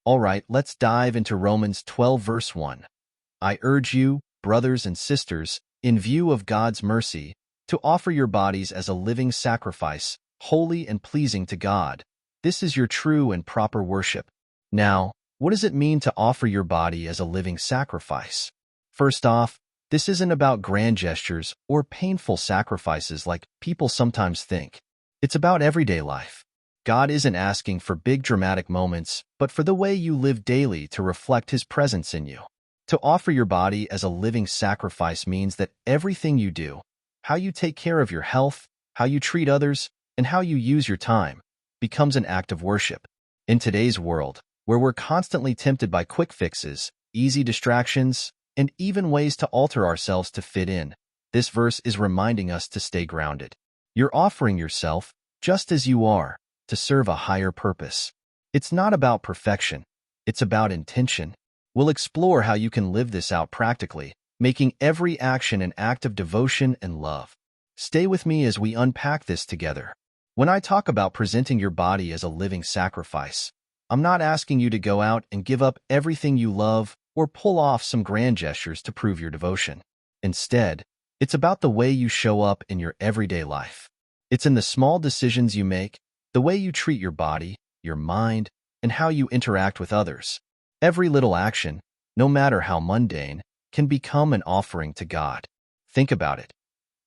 All right, let's dive into Romans 12, verse 1. I urge you, brothers and sisters, in view of God's mercy, to offer your bodies as a living sacrifice, holy and pleasing to God. This is your true and proper worship. Now, what does it mean to offer your body as a living sacrifice? First off, this isn't about grand gestures or painful sacrifices like people sometimes think. It's about everyday life. God isn't asking for big dramatic moments, but for the way you live daily to reflect His presence in you. To offer your body as a living sacrifice means that everything you do, how you take care of your health, how you treat others, and how you use your time, becomes an act of worship. In today's world, where we're constantly tempted by quick fixes, easy distractions, and even ways to alter ourselves to fit in, this verse is reminding us to stay grounded. You're offering yourself, just as you are, to serve a higher purpose. It's not about perfection, it's about intention. We'll explore how you can live this out practically, making every action an act of devotion and love. Stay with me as we unpack this together. When I talk about presenting your body as a living sacrifice, I'm not asking you to go out and give up everything you love or pull off some grand gestures to prove your devotion. Instead, it's about the way you show up in your everyday life. It's in the small decisions you make, the way you treat your body, your mind, and how you interact with others. Every little action, no matter how mundane, can become an offering to God. Think about it.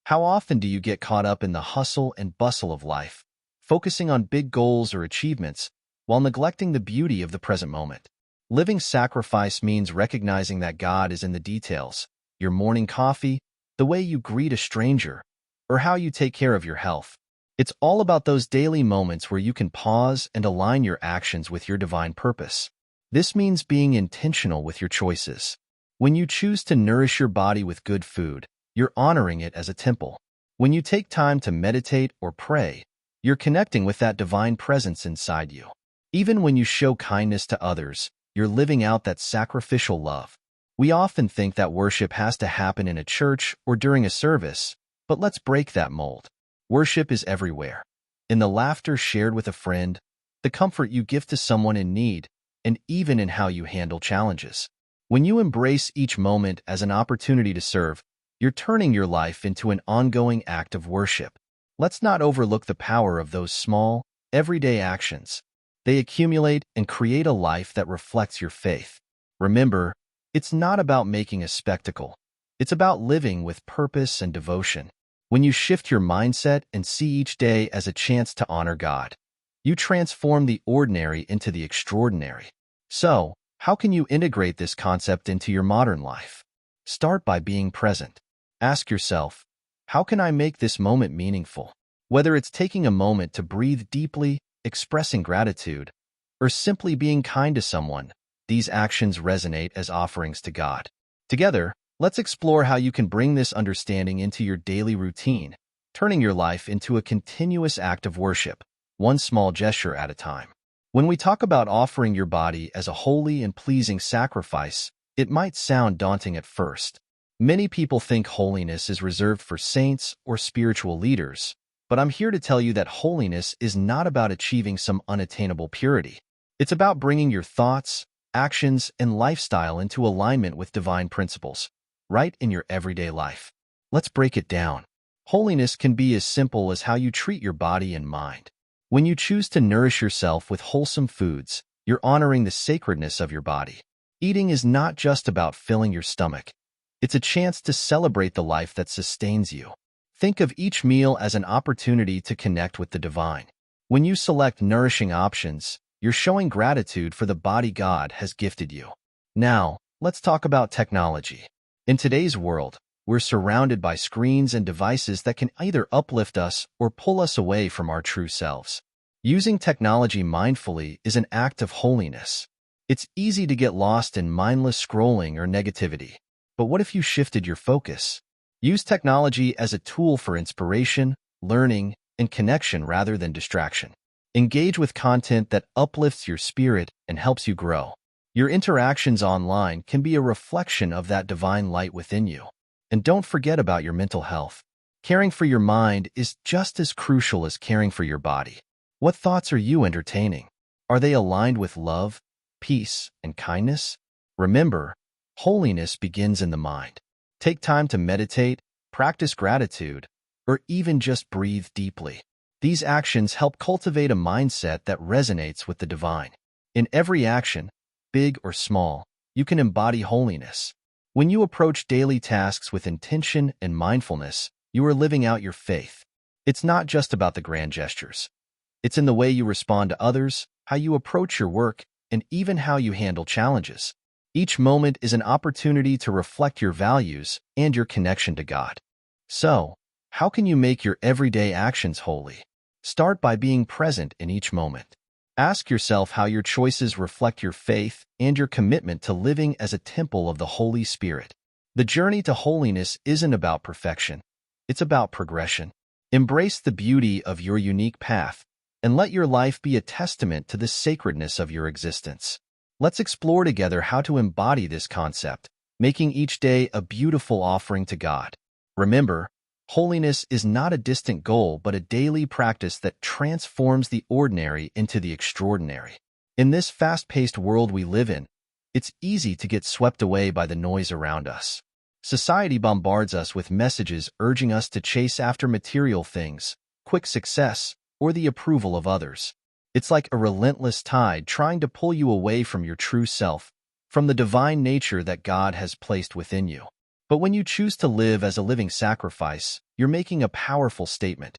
How often do you get caught up in the hustle and bustle of life, focusing on big goals or achievements, while neglecting the beauty of the present moment? Living sacrifice means recognizing that God is in the details, your morning coffee, the way you greet a stranger, or how you take care of your health. It's all about those daily moments where you can pause and align your actions with your divine purpose. This means being intentional with your choices. When you choose to nourish your body with good food, you're honoring it as a temple. When you take time to meditate or pray, you're connecting with that divine presence inside you. Even when you show kindness to others, you're living out that sacrificial love. We often think that worship has to happen in a church or during a service, but let's break that mold. Worship is everywhere. In the laughter shared with a friend, the comfort you give to someone in need, and even in how you handle challenges. When you embrace each moment as an opportunity to serve, you're turning your life into an ongoing act of worship. Let's not overlook the power of those small, everyday actions. They accumulate and create a life that reflects your faith. Remember, it's not about making a spectacle. It's about living with purpose and devotion. When you shift your mindset and see each day as a chance to honor God, you transform the ordinary into the extraordinary. So, how can you integrate this concept into your modern life? Start by being present. Ask yourself, how can I make this moment meaningful? Whether it's taking a moment to breathe deeply, expressing gratitude, or simply being kind to someone, these actions resonate as offerings to God. Together, let's explore how you can bring this understanding into your daily routine, turning your life into a continuous act of worship, one small gesture at a time. When we talk about offering your body as a holy and pleasing sacrifice, it might sound daunting at first. Many people think holiness is reserved for saints or spiritual leaders, but I'm here to tell you that holiness is not about achieving some unattainable purity. It's about bringing your thoughts, actions, and lifestyle into alignment with divine principles, right in your everyday life. Let's break it down. Holiness can be as simple as how you treat your body and mind. When you choose to nourish yourself with wholesome foods, you're honoring the sacredness of your body. Eating is not just about filling your stomach. It's a chance to celebrate the life that sustains you. Think of each meal as an opportunity to connect with the divine. When you select nourishing options, you're showing gratitude for the body God has gifted you. Now, let's talk about technology. In today's world, we're surrounded by screens and devices that can either uplift us or pull us away from our true selves. Using technology mindfully is an act of holiness. It's easy to get lost in mindless scrolling or negativity. But what if you shifted your focus? Use technology as a tool for inspiration, learning, and connection rather than distraction. Engage with content that uplifts your spirit and helps you grow. Your interactions online can be a reflection of that divine light within you. And don't forget about your mental health. Caring for your mind is just as crucial as caring for your body. What thoughts are you entertaining? Are they aligned with love, peace, and kindness? Remember, holiness begins in the mind. Take time to meditate, practice gratitude, or even just breathe deeply. These actions help cultivate a mindset that resonates with the divine. In every action, big or small, you can embody holiness. When you approach daily tasks with intention and mindfulness, you are living out your faith. It's not just about the grand gestures. It's in the way you respond to others, how you approach your work, and even how you handle challenges. Each moment is an opportunity to reflect your values and your connection to God. So, how can you make your everyday actions holy? Start by being present in each moment. Ask yourself how your choices reflect your faith and your commitment to living as a temple of the Holy Spirit. The journey to holiness isn't about perfection. It's about progression. Embrace the beauty of your unique path and let your life be a testament to the sacredness of your existence. Let's explore together how to embody this concept, making each day a beautiful offering to God. Remember, holiness is not a distant goal but a daily practice that transforms the ordinary into the extraordinary. In this fast-paced world we live in, it's easy to get swept away by the noise around us. Society bombards us with messages urging us to chase after material things, quick success, or the approval of others. It's like a relentless tide trying to pull you away from your true self, from the divine nature that God has placed within you. But when you choose to live as a living sacrifice, you're making a powerful statement.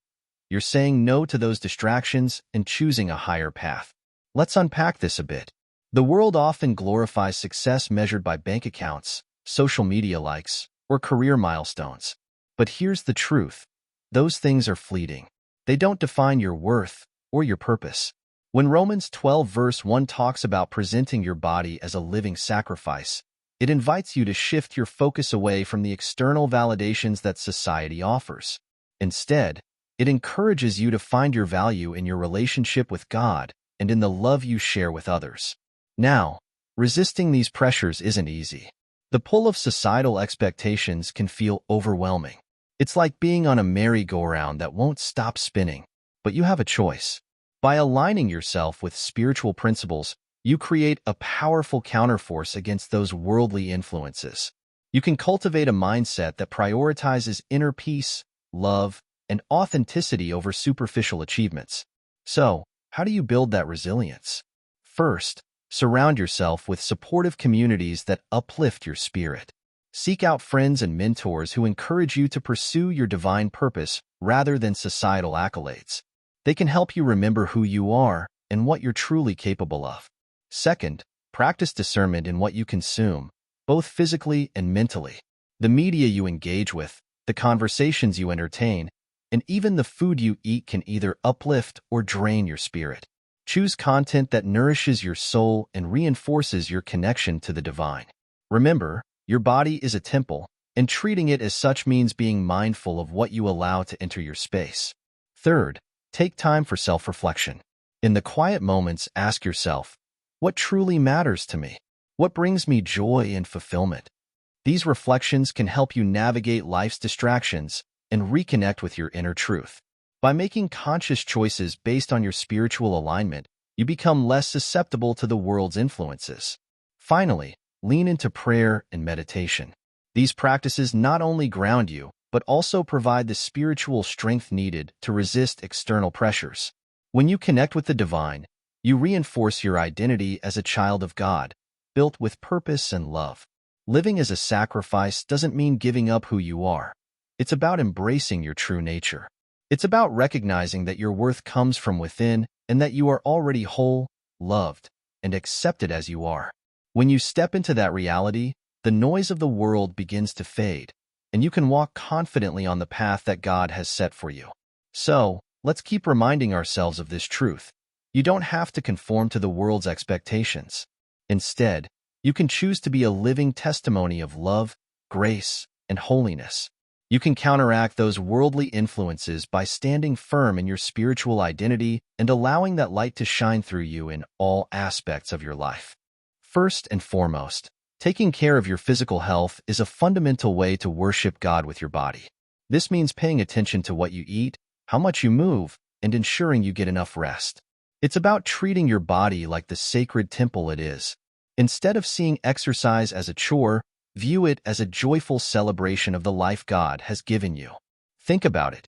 You're saying no to those distractions and choosing a higher path. Let's unpack this a bit. The world often glorifies success measured by bank accounts, social media likes, or career milestones. But here's the truth. Those things are fleeting. They don't define your worth or your purpose. When Romans 12 verse 1 talks about presenting your body as a living sacrifice, it invites you to shift your focus away from the external validations that society offers. Instead, it encourages you to find your value in your relationship with God and in the love you share with others. Now, resisting these pressures isn't easy. The pull of societal expectations can feel overwhelming. It's like being on a merry-go-round that won't stop spinning, but you have a choice. By aligning yourself with spiritual principles, you create a powerful counterforce against those worldly influences. You can cultivate a mindset that prioritizes inner peace, love, and authenticity over superficial achievements. So, how do you build that resilience? First, surround yourself with supportive communities that uplift your spirit. Seek out friends and mentors who encourage you to pursue your divine purpose rather than societal accolades. They can help you remember who you are and what you're truly capable of. Second, practice discernment in what you consume, both physically and mentally. The media you engage with, the conversations you entertain, and even the food you eat can either uplift or drain your spirit. Choose content that nourishes your soul and reinforces your connection to the divine. Remember, your body is a temple, and treating it as such means being mindful of what you allow to enter your space. Third, take time for self-reflection. In the quiet moments, ask yourself, what truly matters to me? What brings me joy and fulfillment? These reflections can help you navigate life's distractions and reconnect with your inner truth. By making conscious choices based on your spiritual alignment, you become less susceptible to the world's influences. Finally, lean into prayer and meditation. These practices not only ground you, but also provide the spiritual strength needed to resist external pressures. When you connect with the divine, you reinforce your identity as a child of God, built with purpose and love. Living as a sacrifice doesn't mean giving up who you are. It's about embracing your true nature. It's about recognizing that your worth comes from within and that you are already whole, loved, and accepted as you are. When you step into that reality, the noise of the world begins to fade, and you can walk confidently on the path that God has set for you. So, let's keep reminding ourselves of this truth. You don't have to conform to the world's expectations. Instead, you can choose to be a living testimony of love, grace, and holiness. You can counteract those worldly influences by standing firm in your spiritual identity and allowing that light to shine through you in all aspects of your life. First and foremost, taking care of your physical health is a fundamental way to worship God with your body. This means paying attention to what you eat, how much you move, and ensuring you get enough rest. It's about treating your body like the sacred temple it is. Instead of seeing exercise as a chore, view it as a joyful celebration of the life God has given you. Think about it.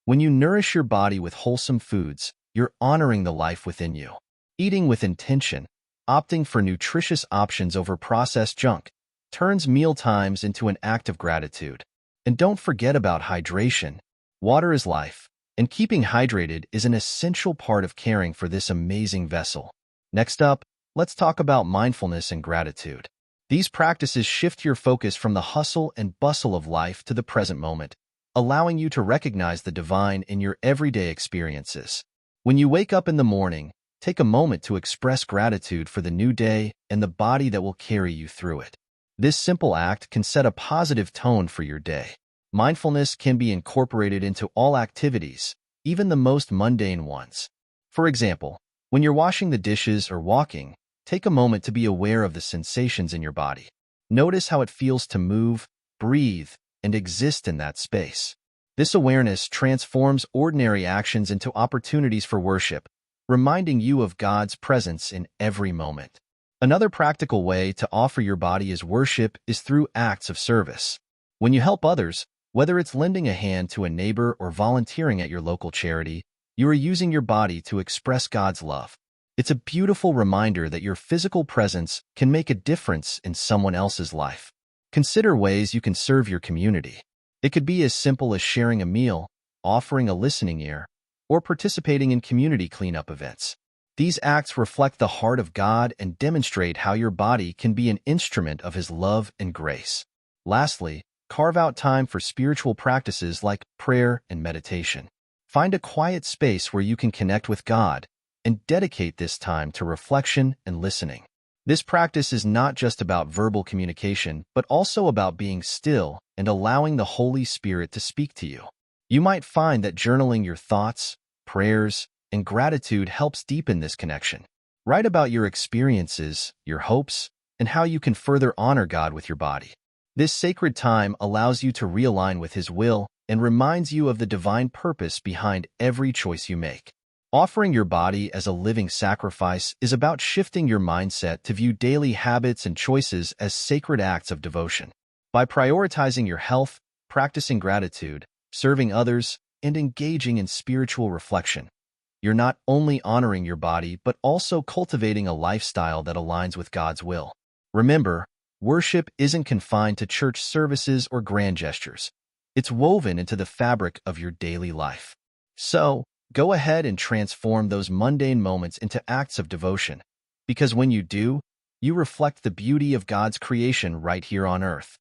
When you nourish your body with wholesome foods, you're honoring the life within you. Eating with intention, opting for nutritious options over processed junk, turns meal times into an act of gratitude. And don't forget about hydration. Water is life, and keeping hydrated is an essential part of caring for this amazing vessel. Next up, let's talk about mindfulness and gratitude. These practices shift your focus from the hustle and bustle of life to the present moment, allowing you to recognize the divine in your everyday experiences. When you wake up in the morning, take a moment to express gratitude for the new day and the body that will carry you through it. This simple act can set a positive tone for your day. Mindfulness can be incorporated into all activities, even the most mundane ones. For example, when you're washing the dishes or walking, take a moment to be aware of the sensations in your body. Notice how it feels to move, breathe, and exist in that space. This awareness transforms ordinary actions into opportunities for worship, reminding you of God's presence in every moment. Another practical way to offer your body as worship is through acts of service. When you help others, whether it's lending a hand to a neighbor or volunteering at your local charity, you are using your body to express God's love. It's a beautiful reminder that your physical presence can make a difference in someone else's life. Consider ways you can serve your community. It could be as simple as sharing a meal, offering a listening ear, or participating in community cleanup events. These acts reflect the heart of God and demonstrate how your body can be an instrument of His love and grace. Lastly, carve out time for spiritual practices like prayer and meditation. Find a quiet space where you can connect with God and dedicate this time to reflection and listening. This practice is not just about verbal communication, but also about being still and allowing the Holy Spirit to speak to you. You might find that journaling your thoughts, prayers, and gratitude helps deepen this connection. Write about your experiences, your hopes, and how you can further honor God with your body. This sacred time allows you to realign with His will and reminds you of the divine purpose behind every choice you make. Offering your body as a living sacrifice is about shifting your mindset to view daily habits and choices as sacred acts of devotion. By prioritizing your health, practicing gratitude, serving others, and engaging in spiritual reflection, you're not only honoring your body but also cultivating a lifestyle that aligns with God's will. Remember, worship isn't confined to church services or grand gestures. It's woven into the fabric of your daily life. So, go ahead and transform those mundane moments into acts of devotion, because when you do, you reflect the beauty of God's creation right here on earth.